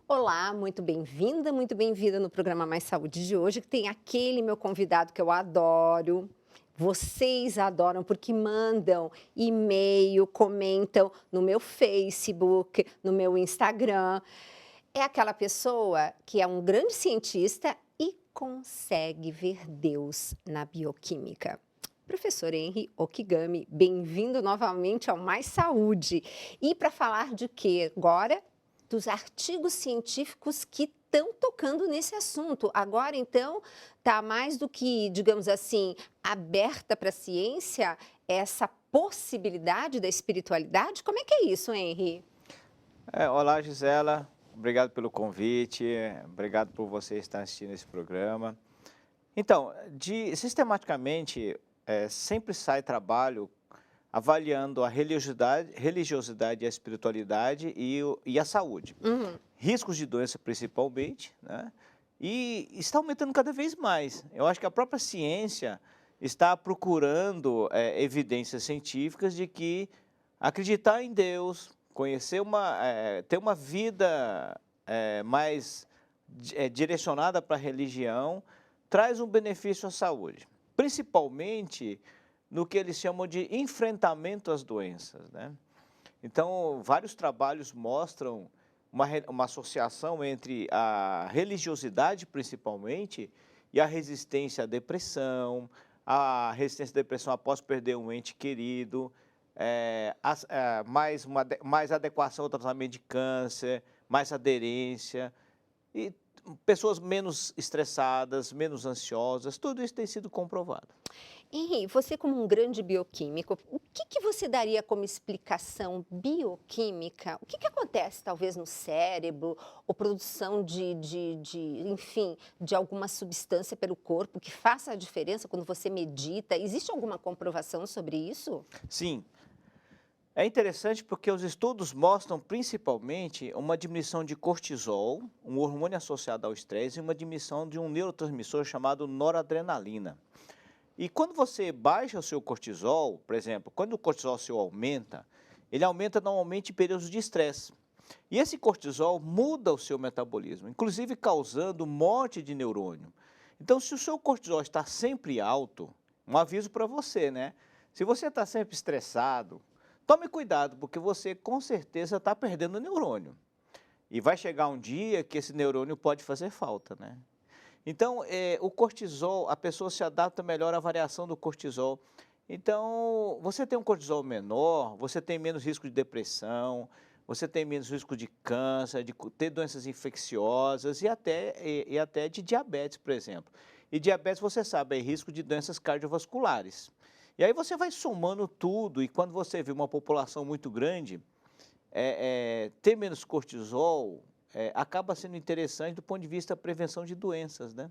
Olá, muito bem-vinda no programa Mais Saúde de hoje, que tem aquele meu convidado que eu adoro. Vocês adoram porque mandam e-mail, comentam no meu Facebook, no meu Instagram. É aquela pessoa que é um grande cientista e consegue ver Deus na bioquímica. Professor Henry Okigami, bem-vindo novamente ao Mais Saúde. E para falar de quê agora? Dos artigos científicos que estão tocando nesse assunto. Agora, então, está mais do que, digamos assim, aberta para a ciência essa possibilidade da espiritualidade? Como é que é isso, Henry? Olá, Gisela. Obrigado pelo convite. Obrigado por você estar assistindo esse programa. Então, sistematicamente, sempre sai trabalho avaliando a religiosidade e a espiritualidade e a saúde. Uhum. Riscos de doença, principalmente, né? E está aumentando cada vez mais. Eu acho que a própria ciência está procurando evidências científicas de que acreditar em Deus, ter uma vida mais direcionada para a religião, traz um benefício à saúde, principalmente no que eles chamam de enfrentamento às doenças, né? Então, vários trabalhos mostram uma associação entre a religiosidade, principalmente, e a resistência à depressão, após perder um ente querido, mais adequação ao tratamento de câncer, mais aderência, e pessoas menos estressadas, menos ansiosas, tudo isso tem sido comprovado. Henri, você como um grande bioquímico, o que você daria como explicação bioquímica? O que acontece talvez no cérebro, ou produção enfim, de alguma substância pelo corpo que faça a diferença quando você medita? Existe alguma comprovação sobre isso? Sim, é interessante porque os estudos mostram principalmente uma diminuição de cortisol, um hormônio associado ao estresse, e uma diminuição de um neurotransmissor chamado noradrenalina. E quando você baixa o seu cortisol, por exemplo, quando o cortisol seu aumenta, ele aumenta normalmente em períodos de estresse. E esse cortisol muda o seu metabolismo, inclusive causando morte de neurônio. Então, se o seu cortisol está sempre alto, um aviso para você, né? Se você está sempre estressado, tome cuidado, porque você com certeza está perdendo neurônio. E vai chegar um dia que esse neurônio pode fazer falta, né? Então, o cortisol, a pessoa se adapta melhor à variação do cortisol. Então, você tem um cortisol menor, você tem menos risco de depressão, você tem menos risco de câncer, de ter doenças infecciosas e até de diabetes, por exemplo. E diabetes, você sabe, é risco de doenças cardiovasculares. E aí você vai somando tudo, e quando você vê uma população muito grande, ter menos cortisol acaba sendo interessante do ponto de vista da prevenção de doenças, né?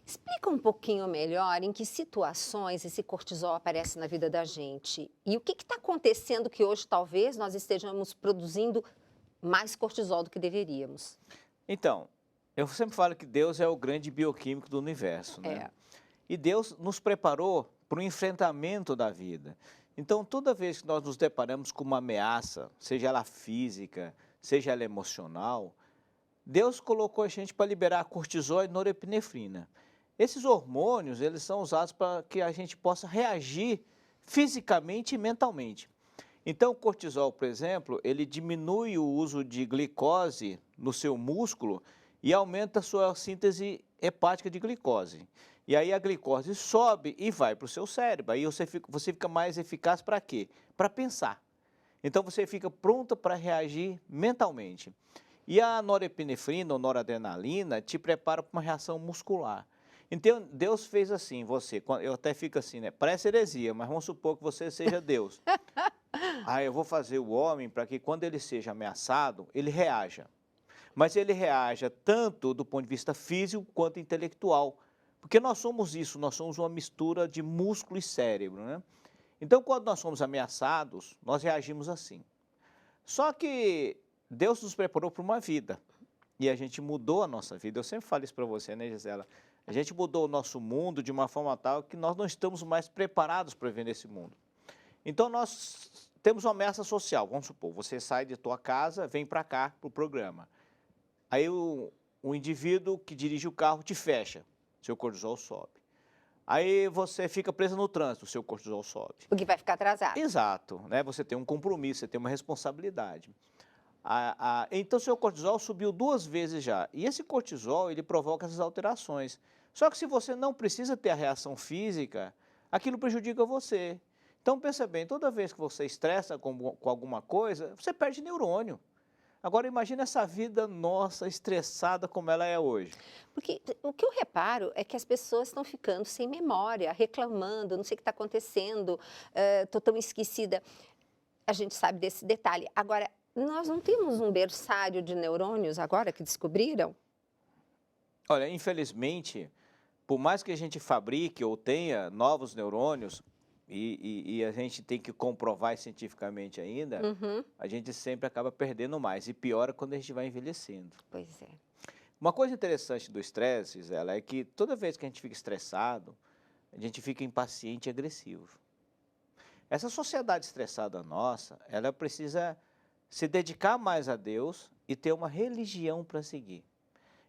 Explica um pouquinho melhor em que situações esse cortisol aparece na vida da gente. E o que está acontecendo que hoje talvez nós estejamos produzindo mais cortisol do que deveríamos? Então, eu sempre falo que Deus é o grande bioquímico do universo, né? É. E Deus nos preparou para o enfrentamento da vida. Então, toda vez que nós nos deparamos com uma ameaça, seja ela física, seja ela emocional, Deus colocou a gente para liberar cortisol e norepinefrina. Esses hormônios, eles são usados para que a gente possa reagir fisicamente e mentalmente. Então, o cortisol, por exemplo, ele diminui o uso de glicose no seu músculo e aumenta a sua síntese hepática de glicose. E aí a glicose sobe e vai para o seu cérebro. Aí você fica mais eficaz para quê? Para pensar. Então, você fica pronta para reagir mentalmente. E a norepinefrina ou noradrenalina te prepara para uma reação muscular. Então, Deus fez assim, eu até fico assim, né? Parece heresia, mas vamos supor que você seja Deus. Eu vou fazer o homem para que quando ele seja ameaçado, ele reaja. Mas ele reaja tanto do ponto de vista físico quanto intelectual. Porque nós somos isso, nós somos uma mistura de músculo e cérebro, né? Então, quando nós somos ameaçados, nós reagimos assim. Só que Deus nos preparou para uma vida e a gente mudou a nossa vida. Eu sempre falo isso para você, né, Gisela? A gente mudou o nosso mundo de uma forma tal que nós não estamos mais preparados para viver nesse mundo. Então, nós temos uma ameaça social. Vamos supor, você sai de tua casa, vem para cá, para o programa. Aí o indivíduo que dirige o carro te fecha, seu cortisol sobe. Aí você fica preso no trânsito, seu cortisol sobe. Porque vai ficar atrasado. Exato, né? Você tem um compromisso, você tem uma responsabilidade. Então, seu cortisol subiu 2 vezes já. E esse cortisol, ele provoca essas alterações. Só que se você não precisa ter a reação física, aquilo prejudica você. Então, pensa bem, toda vez que você estressa com alguma coisa, você perde neurônio. Agora, imagina essa vida nossa, estressada como ela é hoje. Porque o que eu reparo é que as pessoas estão ficando sem memória, reclamando, não sei o que está acontecendo, estou tão esquecida. A gente sabe desse detalhe. Agora, nós não temos um berçário de neurônios agora que descobriram? Olha, infelizmente, por mais que a gente fabrique ou tenha novos neurônios, e a gente tem que comprovar cientificamente ainda, a gente sempre acaba perdendo mais. E piora quando a gente vai envelhecendo. Pois é. Uma coisa interessante do estresse, Gisela, é que toda vez que a gente fica estressado, a gente fica impaciente e agressivo. Essa sociedade estressada nossa, ela precisa se dedicar mais a Deus e ter uma religião para seguir.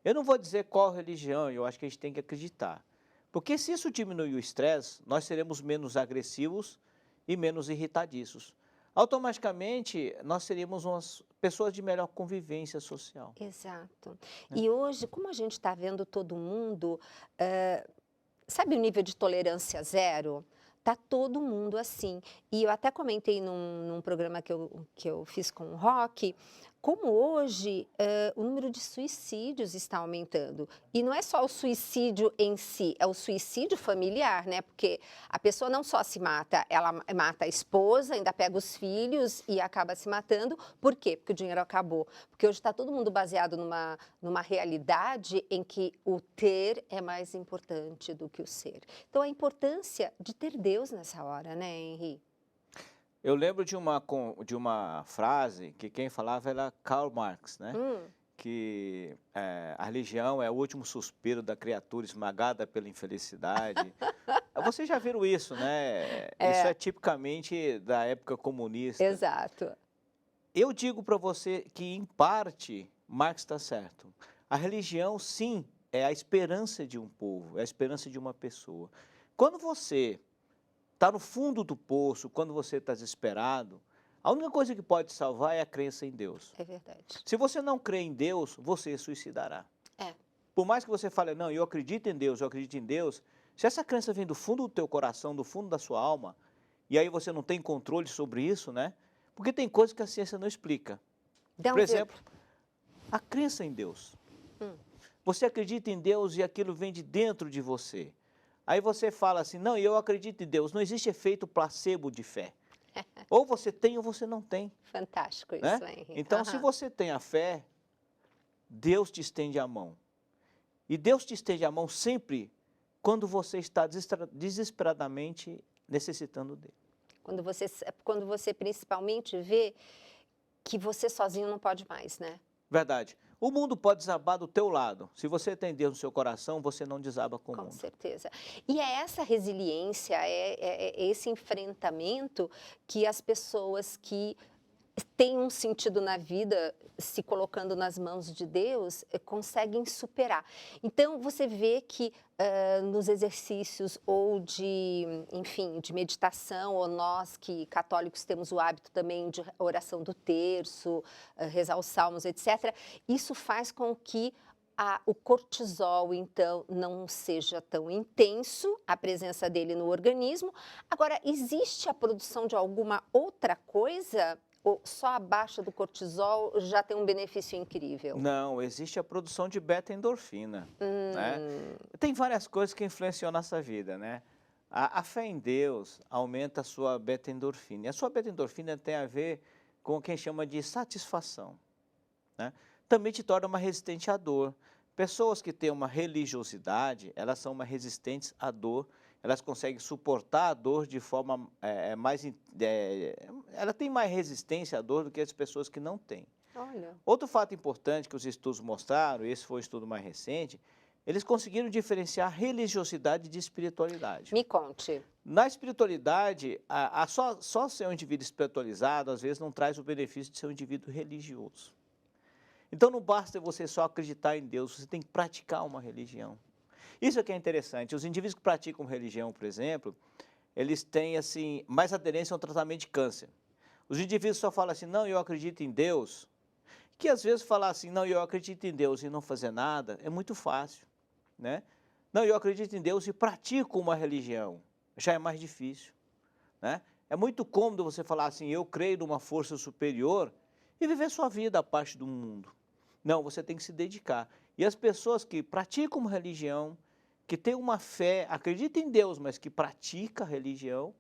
Eu não vou dizer qual religião, eu acho que a gente tem que acreditar. Porque se isso diminuir o estresse, nós seremos menos agressivos e menos irritadiços. Automaticamente, nós seríamos umas pessoas de melhor convivência social. Exato. E hoje, como a gente está vendo todo mundo, sabe o nível de tolerância zero? Tá todo mundo assim. E eu até comentei num programa que eu fiz com o Rock, como hoje o número de suicídios está aumentando. E não é só o suicídio em si, é o suicídio familiar, né? Porque a pessoa não só se mata, ela mata a esposa, ainda pega os filhos e acaba se matando. Por quê? Porque o dinheiro acabou. Porque hoje está todo mundo baseado numa realidade em que o ter é mais importante do que o ser. Então, a importância de ter Deus nessa hora, né, Henri? Eu lembro de uma frase que quem falava era Karl Marx, né? Que a religião é o último suspiro da criatura esmagada pela infelicidade. Vocês já viram isso, né? Isso é tipicamente da época comunista. Exato. Eu digo para você que, em parte, Marx está certo. A religião, sim, é a esperança de um povo, é a esperança de uma pessoa. Quando você está no fundo do poço, quando você está desesperado, a única coisa que pode salvar é a crença em Deus. É verdade. Se você não crê em Deus, você se suicidará. É. Por mais que você fale, não, eu acredito em Deus, eu acredito em Deus, se essa crença vem do fundo do teu coração, do fundo da sua alma, e aí você não tem controle sobre isso, né? Porque tem coisas que a ciência não explica. Por exemplo, a crença em Deus. Você acredita em Deus e aquilo vem de dentro de você. Aí você fala assim, não, eu acredito em Deus, não existe efeito placebo de fé. Ou você tem ou você não tem. Fantástico isso, Né? Henri. Então, se você tem a fé, Deus te estende a mão. E Deus te estende a mão sempre quando você está desesperadamente necessitando dele. Quando você principalmente vê que você sozinho não pode mais, né? Verdade. O mundo pode desabar do teu lado. Se você tem Deus no seu coração, você não desaba com o mundo. Com certeza. E é essa resiliência, é esse enfrentamento que as pessoas que têm um sentido na vida, se colocando nas mãos de Deus, conseguem superar. Então, você vê que nos exercícios ou enfim, de meditação, ou nós que católicos temos o hábito também de oração do terço, rezar os salmos, etc., isso faz com que o cortisol, então, não seja tão intenso, a presença dele no organismo. Agora, existe a produção de alguma outra coisa? Ou só a baixa do cortisol já tem um benefício incrível? Não, existe a produção de beta-endorfina. Né? Tem várias coisas que influenciam a nossa vida, né? A fé em Deus aumenta a sua beta-endorfina. E a sua beta-endorfina tem a ver com o que a gente chama de satisfação. Né? Também te torna uma resistente à dor. Pessoas que têm uma religiosidade, elas são mais resistentes à dor, elas conseguem suportar a dor de forma ela tem mais resistência à dor do que as pessoas que não têm. Olha. Outro fato importante que os estudos mostraram, esse foi o estudo mais recente, eles conseguiram diferenciar religiosidade de espiritualidade. Me conte. Na espiritualidade, só ser um indivíduo espiritualizado, às vezes, não traz o benefício de ser um indivíduo religioso. Então não basta você só acreditar em Deus, você tem que praticar uma religião. Isso é que é interessante. Os indivíduos que praticam religião, por exemplo, eles têm assim mais aderência ao tratamento de câncer. Os indivíduos só falam assim, não, eu acredito em Deus, que às vezes falar assim, não, eu acredito em Deus e não fazer nada, é muito fácil, né? Não, eu acredito em Deus e pratico uma religião, já é mais difícil, né? É muito cômodo você falar assim, eu creio numa força superior e viver sua vida à parte do mundo. Não, você tem que se dedicar. E as pessoas que praticam uma religião, que têm uma fé, acreditam em Deus, mas que praticam a religião,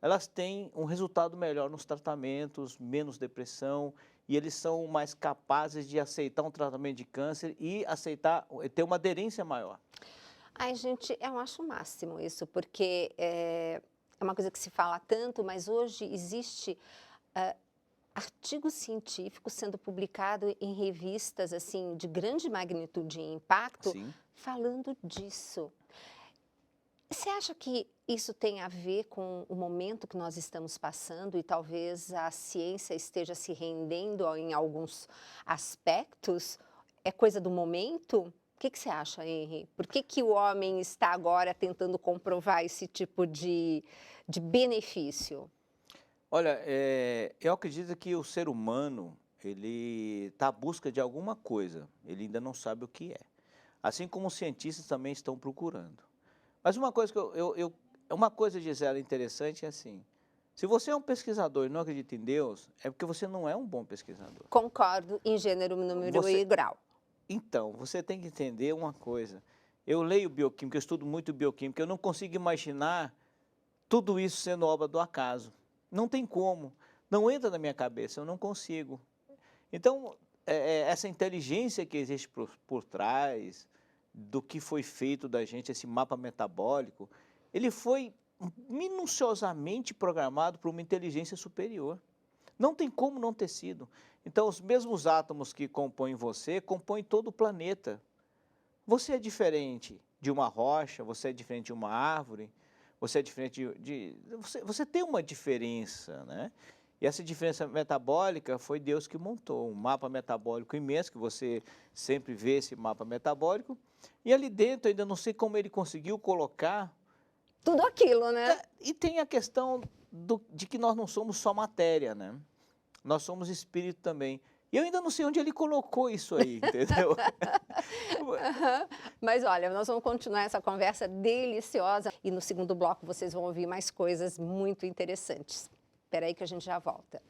elas têm um resultado melhor nos tratamentos, menos depressão, e eles são mais capazes de aceitar um tratamento de câncer e aceitar, ter uma aderência maior. Ai, gente, eu acho o máximo isso, porque é uma coisa que se fala tanto, mas hoje existe artigos científicos sendo publicados em revistas assim de grande magnitude e impacto, Sim. falando disso. Você acha que isso tem a ver com o momento que nós estamos passando e talvez a ciência esteja se rendendo em alguns aspectos? É coisa do momento? O que você acha, Henry? Por que o homem está agora tentando comprovar esse tipo de benefício? Olha, eu acredito que o ser humano, ele está à busca de alguma coisa, ele ainda não sabe o que é. Assim como os cientistas também estão procurando. Mas uma coisa que uma coisa, Gisela, interessante é assim, se você é um pesquisador e não acredita em Deus, é porque você não é um bom pesquisador. Concordo em gênero, número e grau. Então, você tem que entender uma coisa, eu leio bioquímica, eu estudo muito bioquímica, eu não consigo imaginar tudo isso sendo obra do acaso. Não tem como, não entra na minha cabeça, eu não consigo. Então, essa inteligência que existe por trás do que foi feito da gente, esse mapa metabólico, ele foi minuciosamente programado por uma inteligência superior. Não tem como não ter sido. Então, os mesmos átomos que compõem você, compõem todo o planeta. Você é diferente de uma rocha, você é diferente de uma árvore, você é diferente você tem uma diferença, né? E essa diferença metabólica foi Deus que montou, um mapa metabólico imenso, que você sempre vê esse mapa metabólico, e ali dentro, ainda não sei como ele conseguiu colocar... Tudo aquilo, né? E tem a questão de que nós não somos só matéria, né? Nós somos espírito também. E eu ainda não sei onde ele colocou isso aí, entendeu? Mas olha, nós vamos continuar essa conversa deliciosa e no segundo bloco vocês vão ouvir mais coisas muito interessantes. Espera aí que a gente já volta.